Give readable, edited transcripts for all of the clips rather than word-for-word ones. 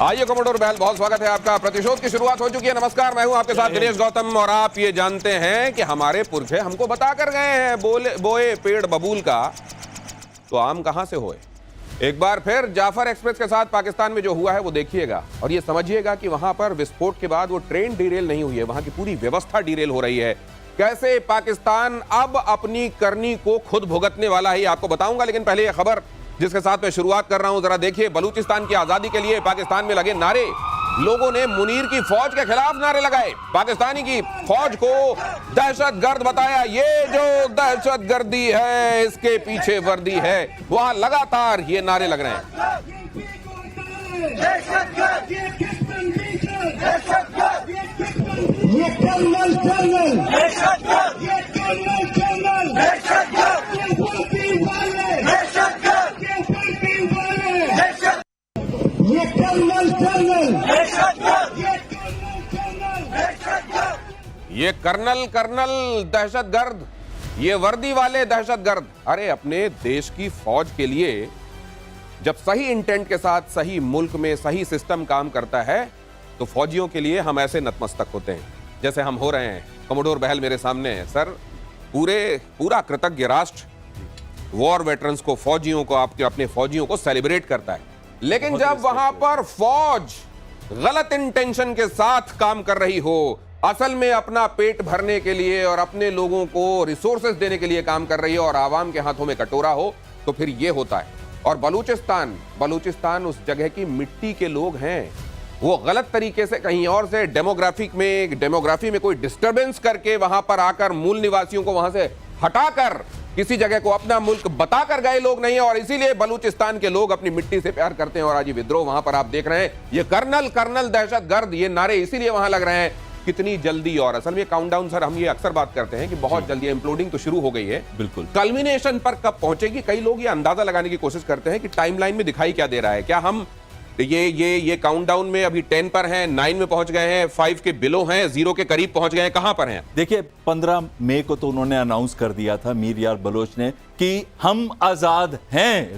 आइए कमोडोर बैल, बहुत स्वागत है आपका। प्रतिशोध की शुरुआत हो चुकी है। नमस्कार, मैं हूं आपके साथ दिनेश गौतम। और आप ये जानते हैं कि हमारे पुरखे हमको बता कर गए हैं, बोए पेड़ बबूल का तो आम कहां से होए। एक बार फिर जाफर एक्सप्रेस के साथ पाकिस्तान में जो हुआ है वो देखिएगा और ये समझिएगा कि वहां पर विस्फोट के बाद वो ट्रेन डिरेल नहीं हुई है, वहां की पूरी व्यवस्था डिरेल हो रही है। कैसे पाकिस्तान अब अपनी करनी को खुद भुगतने वाला है, आपको बताऊंगा। लेकिन पहले यह खबर जिसके साथ मैं शुरुआत कर रहा हूं, जरा देखिए। बलूचिस्तान की आजादी के लिए पाकिस्तान में लगे नारे। लोगों ने मुनीर की फौज के खिलाफ नारे लगाए, पाकिस्तानी की फौज को दहशतगर्द बताया। ये जो दहशतगर्दी है, इसके पीछे वर्दी है। वहां लगातार ये नारे लग रहे हैं। ये कर्नल दहशतगर्द, ये वर्दी वाले दहशतगर्द। अरे अपने देश की फौज के लिए जब सही इंटेंट के साथ सही मुल्क में सही सिस्टम काम करता है तो फौजियों के लिए हम ऐसे नतमस्तक होते हैं जैसे हम हो रहे हैं। कमोडोर बहल मेरे सामने है। सर, पूरा कृतज्ञ राष्ट्र वॉर वेटरन्स को, फौजियों को, अपने फौजियों को सेलिब्रेट करता है। लेकिन जब वहां पर फौज गलत इंटेंशन के साथ काम कर रही हो, असल में अपना पेट भरने के लिए और अपने लोगों को रिसोर्सेज देने के लिए काम कर रही है और आवाम के हाथों में कटोरा हो, तो फिर ये होता है। और बलूचिस्तान उस जगह की मिट्टी के लोग हैं। वो गलत तरीके से कहीं और से डेमोग्राफी में कोई डिस्टरबेंस करके वहां पर आकर मूल निवासियों को वहां से हटाकर किसी जगह को अपना मुल्क बताकर गए लोग नहीं है। और इसीलिए बलूचिस्तान के लोग अपनी मिट्टी से प्यार करते हैं। और आज ये विद्रोह वहां पर आप देख रहे हैं, ये कर्नल दहशतगर्द, ये नारे इसीलिए वहां लग रहे हैं। कितनी जल्दी, और असल में काउंटडाउन, सर, हम ये अक्सर बात करते हैं कि बहुत जल्दी इम्प्लोडिंग तो शुरू हो गई है, बिल्कुल, कल्मिनेशन पर कब पहुंचेगी। कई लोग ये अंदाजा लगाने की कोशिश करते हैं कि टाइमलाइन में दिखाई क्या दे रहा है। क्या हम ये काउंटडाउन में अभी 10 पर हैं, 9 में पहुंच गए हैं, 5 के बिलो हैं, 0 के करीब पहुंच गए हैं, कहां पर हैं? देखिए, 15 मई को तो उन्होंने अनाउंस कर दिया था, मीर यार बलोच ने, कि हम आजाद हैं,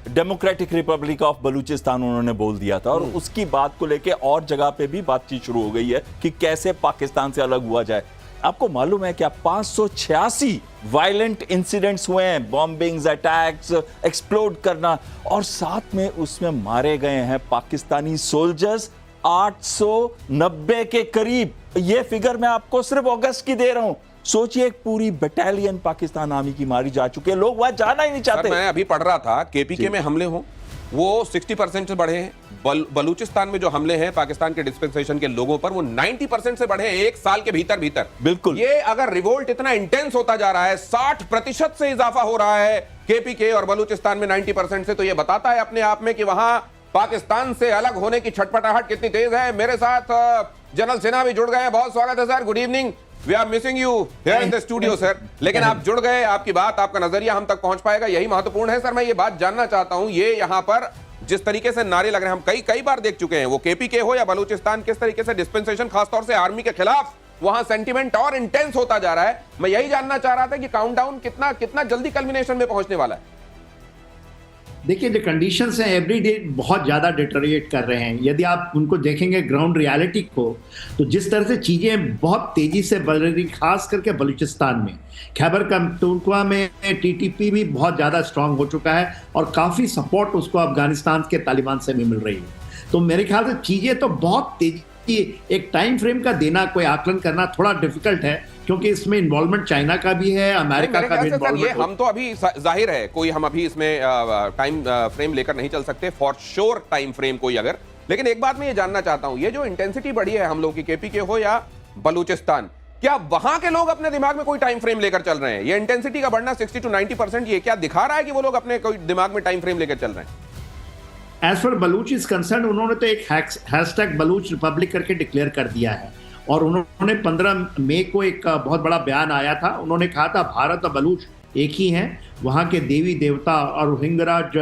डेमोक्रेटिक रिपब्लिक ऑफ बलूचिस्तान उन्होंने बोल दिया था। और उसकी बात को लेके और जगह पे भी बातचीत शुरू हो गई है कि कैसे पाकिस्तान से अलग हुआ जाए। आपको मालूम है क्या, 586 वायलेंट इंसिडेंट्स हुए हैं, बॉम्बिंग्स, अटैक्स, एक्सप्लोड करना, और साथ में उसमें मारे गए हैं पाकिस्तानी सोल्जर्स 890 के करीब। ये फिगर मैं आपको सिर्फ अगस्त की दे रहा हूं। सोचिए, एक पूरी बटालियन पाकिस्तान आर्मी की मारी जा चुकी है। लोग वहां जाना ही नहीं चाहते। मैं अभी पढ़ रहा था, केपीके में हमले हो वो 60% से बढ़े हैं। बलूचिस्तान में जो हमले हैं पाकिस्तान के डिस्पेंसेशन के लोगों पर, वो 90% से बढ़े हैं एक साल के भीतर। बिल्कुल। ये अगर रिवोल्ट इतना इंटेंस होता जा रहा है, 60% से इजाफा हो रहा है केपीके और बलूचिस्तान में 90% से, तो ये बताता है अपने आप में कि वहां पाकिस्तान से अलग होने की छटपटाहट कितनी तेज है। मेरे साथ जनरल सिन्हा भी जुड़ गए हैं। बहुत स्वागत है sir, good evening. We are missing you here in the studio sir. लेकिन आप जुड़ गए, आपकी बात, आपका नजरिया हम तक पहुंच पाएगा, यही महत्वपूर्ण है। सर, मैं ये बात जानना चाहता हूं, ये यहां पर जिस तरीके से नारे लग रहे हैं, हम कई बार देख चुके हैं, वो केपीके हो या बलूचिस्तान, किस तरीके से डिस्पेंसेशन, खासतौर से आर्मी के खिलाफ वहां सेंटीमेंट और इंटेंस होता जा रहा है। मैं यही जानना चाह रहा था कि काउंटडाउन कितना जल्दी कल्मिनेशन में पहुंचने वाला है। देखिए, जो कंडीशंस हैं एवरी डे बहुत ज़्यादा डिटोरिएट कर रहे हैं। यदि आप उनको देखेंगे ग्राउंड रियलिटी को, तो जिस तरह से चीज़ें बहुत तेज़ी से बढ़ रही, खास करके बलूचिस्तान में, खैबर पख्तूनख्वा में टीटीपी भी बहुत ज़्यादा स्ट्रांग हो चुका है और काफ़ी सपोर्ट उसको अफगानिस्तान के तालिबान से भी मिल रही है। तो मेरे ख्याल से चीज़ें तो बहुत तेज़ी, एक टाइम फ्रेम का देना, कोई आकलन करना थोड़ा डिफिकल्ट है, क्योंकि इसमें इन्वॉल्वमेंट चाइना का भी है, अमेरिका का भी इन्वॉल्वमेंट। हम तो अभी जाहिर है हम अभी इसमें टाइम फ्रेम लेकर नहीं चल सकते, फॉर श्योर टाइम फ्रेम कोई अगर। लेकिन एक बात मैं ये जानना चाहता हूं, ये जो इंटेंसिटी बढ़ी है हम लोग की, केपीके हो या बलूचिस्तान, क्या वहां के लोग अपने दिमाग में कोई टाइम फ्रेम लेकर चल रहे हैं? ये इंटेंसिटी का बढ़ना 60 to 90%, ये क्या दिखा रहा है कि वो लोग अपने कोई दिमाग में टाइम फ्रेम लेकर चल रहे हैं? As for Baloch is concern, उन्होंने तो एक हैशटैग बलूच रिपब्लिक करके डिक्लेयर कर दिया है। और उन्होंने 15 मई को एक बहुत बड़ा बयान आया था। उन्होंने कहा था भारत और बलूच एक ही हैं। वहाँ के देवी देवता और हिंगराज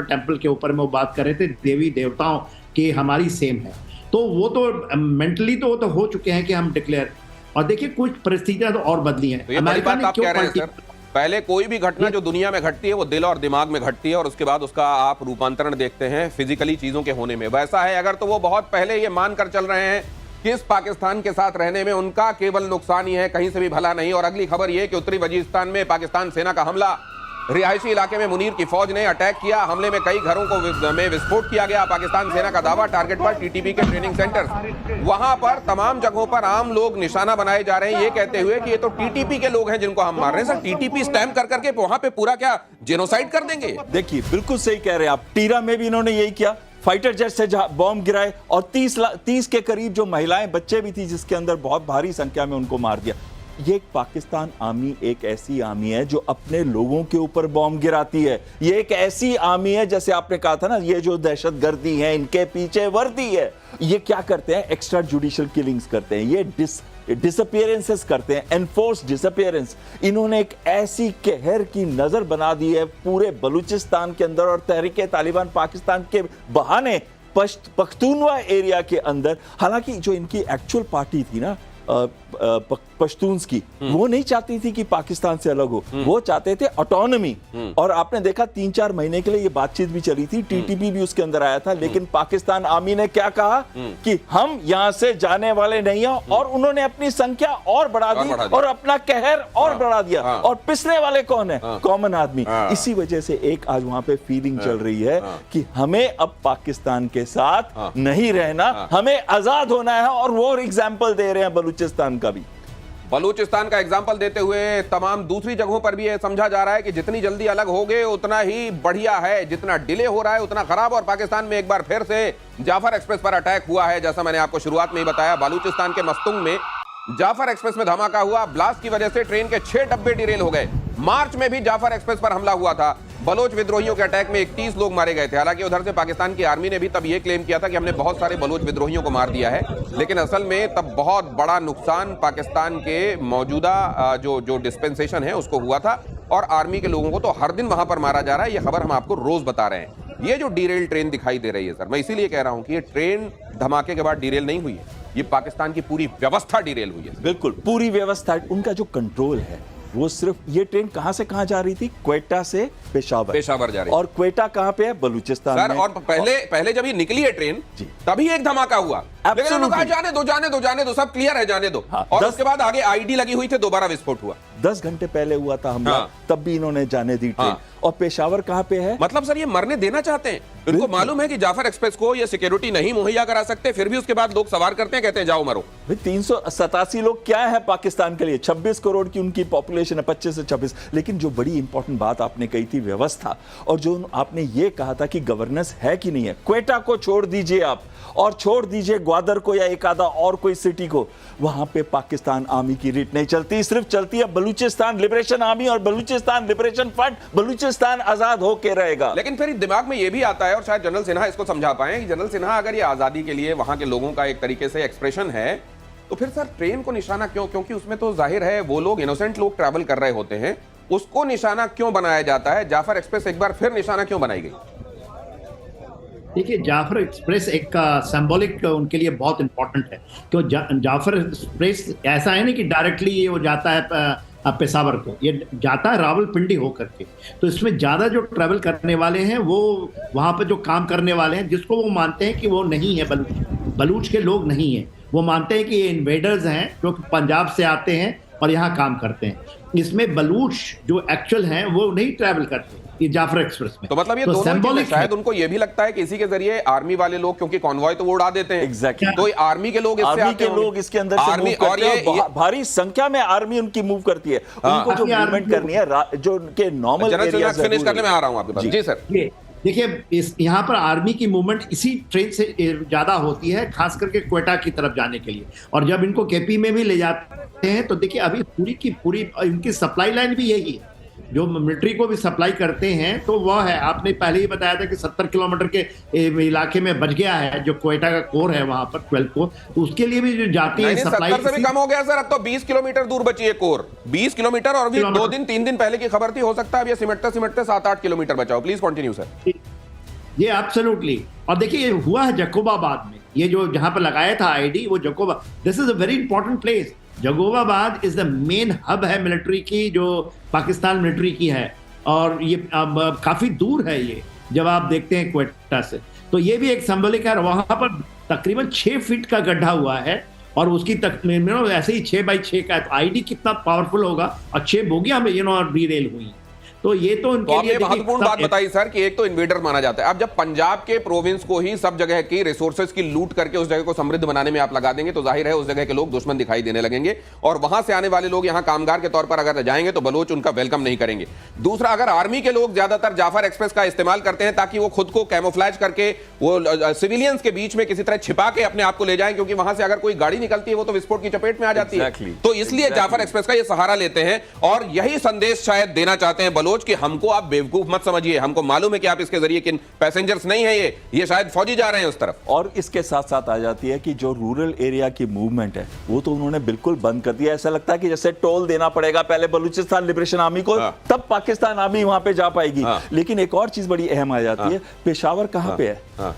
टेम्पल के ऊपर में वो बात कर रहे थे, देवी देवताओं की हमारी सेम है। तो वो तो मेंटली तो वो तो हो चुके हैं कि हम डिक्लेयर। और देखिए, कुछ परिस्थितियां तो और बदली हैं। तो अमेरिका ने क्यों पहले कोई भी घटना जो दुनिया में घटती है वो दिल और दिमाग में घटती है और उसके बाद उसका आप रूपांतरण देखते हैं फिजिकली चीजों के होने में। वैसा है अगर तो वो बहुत पहले ये मानकर चल रहे हैं कि इस पाकिस्तान के साथ रहने में उनका केवल नुकसान ही है, कहीं से भी भला नहीं। और अगली खबर ये कि उत्तरी वजीरिस्तान में पाकिस्तान सेना का हमला, रिहायशी इलाके में मुनीर की फौज ने अटैक किया। हमले में कई घरों को में विस्फोट किया गया। पाकिस्तान सेना का दावा, टारगेट पर टीटीपी के ट्रेनिंग सेंटर। वहां पर तमाम जगहों पर आम लोग निशाना बनाए जा रहे हैं ये कहते हुए कि ये तो टीटीपी के लोग हैं जिनको हम मार रहे हैं। सर, टीटीपी स्टैम्प कर करके वहां पे पूरा क्या जेनोसाइड कर देंगे? देखिए, बिल्कुल सही कह रहे हैं आप। टीरा में भी इन्होंने यही किया, फाइटर जेट से बॉम्ब गिराए और 30 के करीब जो महिलाएं बच्चे भी थी जिसके अंदर बहुत भारी संख्या में उनको मार दिया। ये पाकिस्तान आर्मी एक ऐसी आर्मी है जो अपने लोगों के ऊपर बॉम्ब गिराती है। ये एक ऐसी आर्मी है, जैसे आपने कहा था ना, ये जो दहशतगर्दी है इनके पीछे वर्दी है। ये क्या करते हैं? एक्स्ट्रा जुडिशियल किलिंग्स करते हैं, ये डिसअपियरेंसेस करते हैं, एनफोर्स डिसअपियरेंस। इन्होंने एक ऐसी कहर की नजर बना दी है पूरे बलूचिस्तान के अंदर और तहरीक तालिबान पाकिस्तान के बहाने पख्तूनवा एरिया के अंदर। हालांकि जो इनकी एक्चुअल पार्टी थी ना पश्तून्स की, वो नहीं चाहती थी कि पाकिस्तान से अलग हो, वो चाहते थे ऑटोनॉमी। और आपने देखा 3-4 महीने के लिए ये बातचीत भी चली थी, टीटीपी भी उसके अंदर आया था, लेकिन पाकिस्तान आर्मी ने क्या कहा कि हम यहां से जाने वाले नहीं हैं। और उन्होंने अपनी संख्या और बढ़ा दी और अपना कहर और बढ़ा दिया। और पिसने वाले कौन है? कॉमन आदमी। इसी वजह से एक आज वहां पे फीलिंग चल रही है कि हमें अब पाकिस्तान के साथ नहीं रहना, हमें आजाद होना है। और वो एग्जाम्पल दे रहे हैं बलूचिस्तान का भी। बलूचिस्तान का एग्जाम्पल देते हुए तमाम दूसरी जगहों पर भी यह समझा जा रहा है कि जितनी जल्दी अलग होगे उतना ही बढ़िया है, जितना डिले हो रहा है उतना खराब। और पाकिस्तान में एक बार फिर से जाफर एक्सप्रेस पर अटैक हुआ है। जैसा मैंने आपको शुरुआत में ही बताया, बलूचिस्तान के मस्तुंग में जाफर एक्सप्रेस में धमाका हुआ। ब्लास्ट की वजह से ट्रेन के 6 डब्बे डिरेल हो गए। मार्च में भी जाफर एक्सप्रेस पर हमला हुआ था। बलोच विद्रोहियों के अटैक में 31 लोग मारे गए थे। हालांकि उधर से पाकिस्तान की आर्मी ने भी तब यह क्लेम किया था कि हमने बहुत सारे बलोच विद्रोहियों को मार दिया है, लेकिन असल में तब बहुत बड़ा नुकसान पाकिस्तान के मौजूदा जो डिस्पेंसेशन है उसको हुआ था। और आर्मी के लोगों को तो हर दिन वहां पर मारा जा रहा है। यह खबर हम आपको रोज बता रहे हैं। ये जो डीरेल ट्रेन दिखाई दे रही है सर, मैं इसीलिए कह रहा हूं कि ये ट्रेन धमाके के बाद डीरेल नहीं हुई है, ये पाकिस्तान की पूरी व्यवस्था डीरेल हुई है। बिल्कुल, पूरी व्यवस्था, उनका जो कंट्रोल है वो सिर्फ, ये ट्रेन कहां से कहां जा रही थी? क्वेटा से पेशावर जा रही। और क्वेटा कहां पे है? बलूचिस्तान सर में। और पहले जब ये निकली है ट्रेन तभी एक धमाका हुआ, लेकिन उन्होंने कहा जाने दो सब क्लियर है, जाने दो। और उसके बाद आगे आईडी लगी हुई थी, दोबारा विस्फोट हुआ। 10 घंटे पहले हुआ था हमला, तब भी इन्होंने जाने दी ट्रेन। और पेशावर कहां पे है? मतलब सर ये मरने देना चाहते हैं। इनको मालूम है कि जाफर एक्सप्रेस को ये सिक्योरिटी नहीं मुहैया करा सकते, फिर भी उसके बाद लोग सवार करते हैं, कहते हैं जाओ मरो। 387 लोग क्या है पाकिस्तान के लिए? 26 करोड़ की उनकी पॉपुलेशन है, 25 से 26। लेकिन जो बड़ी इंपॉर्टेंट बात आपने कही थी व्यवस्था, और जो आपने ये कहा था कि गवर्नेंस है कि नहीं है। क्वेटा को छोड़ दीजिए आप, और छोड़ दीजिए ग्वादर को या एक आधा और कोई सिटी को, वहां पे पाकिस्तान आर्मी की रीट नहीं चलती। सिर्फ चलती है बलूचिस्तान लिबरेशन आर्मी और बलूचिस्तान लिबरेशन फ्रंट। बलूचिस्तान आजाद होके रहेगा। लेकिन फिर दिमाग में यह भी आता है, और शायद जनरल सिन्हा इसको समझा पाए, कि जनरल सिन्हा अगर ये आजादी के लिए वहां के लोगों का एक तरीके से एक्सप्रेशन है, तो फिर सर ट्रेन को निशाना क्यों? क्योंकि उसमें तो जाहिर है वो लोग इनोसेंट लोग ट्रैवल कर रहे होते हैं, उसको निशाना क्यों बनाया जाता है? जाफर एक्सप्रेस एक बार फिर निशाना क्यों बनाई गई? देखिए, जाफर एक्सप्रेस एक सिंबॉलिक उनके लिए बहुत इंपॉर्टेंट है। क्यों जाफर एक्सप्रेस ऐसा है नहीं कि डायरेक्टली ये वो जाता है पेशावर को, ये जाता है रावलपिंडी होकर के। तो इसमें ज़्यादा जो ट्रैवल करने वाले हैं वो वहाँ पर जो काम करने वाले हैं, जिसको वो मानते हैं कि वो नहीं है बलूच के लोग नहीं हैं, वो मानते हैं कि ये इन्वेडर्स हैं जो पंजाब से आते हैं और यहाँ काम करते हैं। इसमें बलूच जो एक्चुअल हैं वो नहीं ट्रैवल करते ये जाफर एक्सप्रेस में। तो मतलब ये दोनों चीजें, शायद उनको ये भी लगता है कि इसी के जरिए आर्मी वाले लोग, क्योंकि कॉन्वॉय तो वो उड़ा देते हैं, एग्जैक्टली, तो आर्मी के लोग इससे आते हैं, लोग इसके अंदर से मूव करते हैं, और भारी संख्या में आर्मी उनकी मूव करती है। उनको जो मूवमेंट करनी है, जो उनके नॉर्मल एरिया से फिनिश करने में आ रहा हूं आपके पास। जी सर, देखिए यहाँ पर आर्मी की मूवमेंट इसी ट्रेन से ज्यादा होती है, खास करके क्वेटा की तरफ जाने के लिए। और जब इनको केपी में भी ले जाते हैं तो देखिए अभी पूरी की पूरी इनकी सप्लाई लाइन भी यही है, जो मिलिट्री को भी सप्लाई करते हैं तो वह है। आपने पहले ही बताया था कि 70 किलोमीटर के इलाके में बच गया है जो क्वेटा का कोर है, वहां पर 12 कोर, तो उसके लिए भी जो जाती है सप्लाई 70 से भी कम हो गया सर। अब तो 20 किलोमीटर दूर बची है कोर, 20 किलोमीटर। और भी 2-3 दिन पहले की खबर थी, हो सकता है अब ये सिमटते 7-8 किलोमीटर बचा हो। Please continue sir. ये एब्सोल्युटली। और देखिए ये हुआ है जकोबाबाद में, ये जो जहां पर लगाया था आईडी, वो जकोबा, this is a very important place. Jacobabad is the main hub है मिलिट्री की, जो पाकिस्तान मिलिट्री की है, और ये काफी दूर है ये, जब आप देखते हैं क्वेटा से। तो ये भी एक सिंबलिक है। वहां पर तकरीबन 6 फीट का गड्ढा हुआ है, और उसकी ऐसे ही 6 बाई 6 का है। तो आईडी कितना पावरफुल होगा, और 6 बोगियां में रीरेल हुई। तो ये तो उनके लिए महत्वपूर्ण बात बताई सर कि एक तो इन्वेडर माना जाता है। अब जब पंजाब के प्रोविंस को ही सब जगह की रिसोर्सेज की लूट करके उस जगह को समृद्ध बनाने में आप लगा देंगे, तो जाहिर है उस जगह के लोग दुश्मन दिखाई देने लगेंगे, और वहां से आने वाले लोग यहां कामगार के तौर पर अगर जाएंगे तो बलोच उनका वेलकम नहीं करेंगे। दूसरा, अगर आर्मी के लोग ज्यादातर जाफर एक्सप्रेस का इस्तेमाल करते हैं ताकि वो खुद को कैमोफ्लेज करके वो सिविलियंस के बीच में किसी तरह छिपा के अपने आप को ले जाएं, क्योंकि वहां से अगर कोई गाड़ी निकलती है वो तो विस्फोट की चपेट में आ जाती है, तो इसलिए जाफर एक्सप्रेस का ये सहारा लेते हैं। और यही संदेश शायद देना चाहते हैं बलोच कि हमको आप बेवकूफ मत समझिए, हमको मालूम है कि आप इसके जरिए किन पैसेंजर्स नहीं है, ये शायद फौजी जा रहे हैं उस तरफ। और इसके साथ साथ आ जाती है कि जो रूरल एरिया की मूवमेंट है वो तो उन्होंने बिल्कुल बंद कर दिया। ऐसा लगता है कि जैसे टोल देना पड़ेगा पहले बलूचिस्तान लिबरेशन आर्मी को, तब पाकिस्तान आर्मी वहां पे जा पाएगी। लेकिन एक और चीज बड़ी अहम आ जाती है, पेशावर कहां पे है?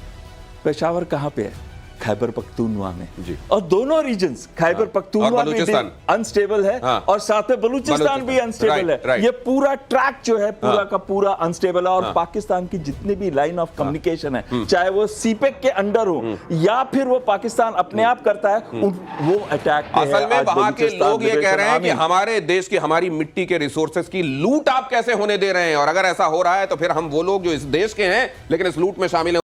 पेशावर कहां पे है? खैबर पख्तूनवा में जी। और दोनों रीजन्स, खैबर पख्तूनवा भी अनस्टेबल है, और साथ में बलूचिस्तान भी अनस्टेबल है। ये पूरा ट्रैक जो है पूरा का पूरा अनस्टेबल है। और पाकिस्तान की जितने भी लाइन ऑफ कम्युनिकेशन है, चाहे वो सीपेक के अंडर हो या फिर वो पाकिस्तान अपने आप करता है, वो अटैक असल में वहां के लोग ये कह रहे हैं कि हमारे देश की, हमारी मिट्टी के रिसोर्सेज की लूट आप कैसे होने दे रहे हैं, और अगर ऐसा हो रहा है तो फिर हम वो लोग जो इस देश के हैं लेकिन इस लूट में शामिल हैं